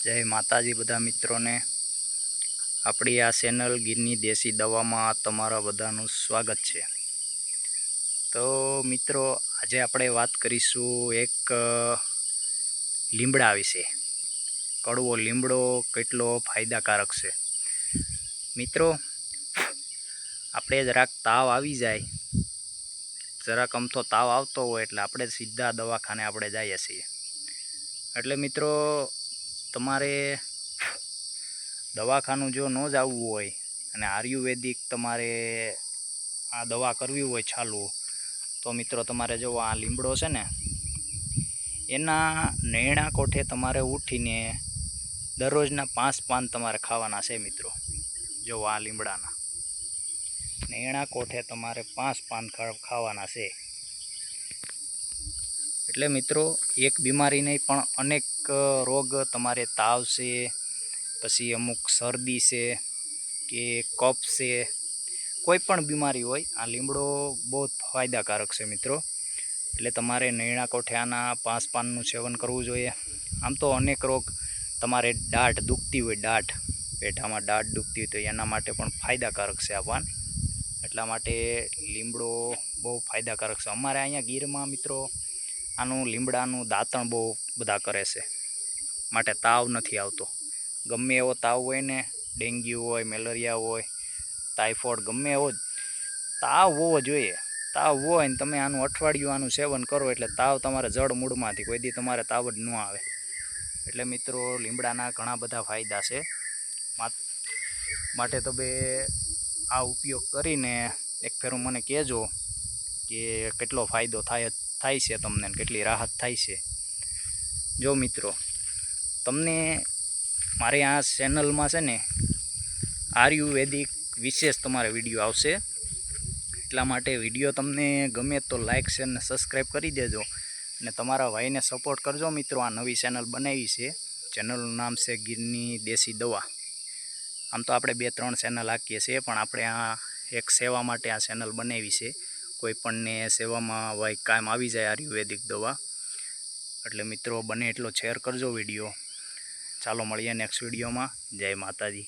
जय माताजी बधा मित्रों ने अपनी आ चेनल गिरनी देशी दवा में तमारा बधानु स्वागत है। तो मित्रों आज आपणे बात करीशू एक लीमड़ा विषे। कड़वो लीमड़ो केटलो फायदाकारक है। मित्रों आपणे जराक ताव आवी जाए, जराक अमथो ताव आवतो होय एटले आपणे सीधा दवाखाने आपणे जाईए छीए। एटले मित्रों तमारे दवाखानु जो न जावुं होय अने आयुर्वेदिक तमारे आ दवा करवी होय चालू, तो मित्रों तमारे जो आ लीमड़ो छे ने एना नैणा कोठे तमारे उठीने दररोजना 5 पान तमारे खावाना छे। मित्रों जो आ लीमड़ाना नैणा कोठे तमारे 5 पान खावाना छे। एटले मित्रों एक बीमारी नहीं पण अनेक रोग तमारे ताव से, पछी अमुक शरदी से के कफ से, कोईपण बीमारी होय आ लीमड़ो बहुत फायदाकारक है। मित्रों एटले तमारे नैणा कोठे आना 5 पाननुं सेवन करवुं जोईए। आम तो अनेक रोग तमारे दाढ़ दुखती होय, दाढ़ पेटामां दाढ़ दुखती होय तो एना माटे पण फायदाकारक है आ पान। एटला माटे लीमड़ो बहु फायदाकारक है। अमारे अहींया गीरमां मित्रों आनुं लीमड़ानुं दांतण बहु बधा करे छे, माटे ताव नथी आवतो। गमे एवो ताव होय ने, डेंग्यू होय, मेलेरिया होय, टाइफॉइड गमे एवो ताव होवो जोईए। ताव होय ने तमे आनुं अठवाडियुं आनुं सेवन करो एटले ताव तमारे जड़ मूळमांथी कोई दी तमारे ताव ज न आवे। एटले मित्रों लीमड़ाना घणा बधा फायदा छे, माटे तमे आ उपयोग करीने एक फेरो मने कहेजो के केटलो फायदो थाय छे तमने, केटली राहत थाय छे। जो मित्रों तमने मारी आ चेनल में छे ने आयुर्वेदिक विशेष तमारे विडियो आवशे, एटला माटे विडियो तमने गमे तो लाइक शेर ने सब्सक्राइब करी देजो ने तमारा भाई ने सपोर्ट करजो। मित्रों आ नवी चेनल बनावी छे, चेनलनुं नाम छे गिरनी देशी दवा। आम तो आपणे 2-3 चेनल हाकीए छीए पण आपणे आ एक सेवा माटे आ चेनल बनावी छे। कोईपणने सेवामां भाई कायम आवी जाए आयुर्वेदिक दवा, एटले मित्रों बने एटलो शेर करजो विडियो। चालो मळीए नेक्स्ट विडियो में। जय माताजी।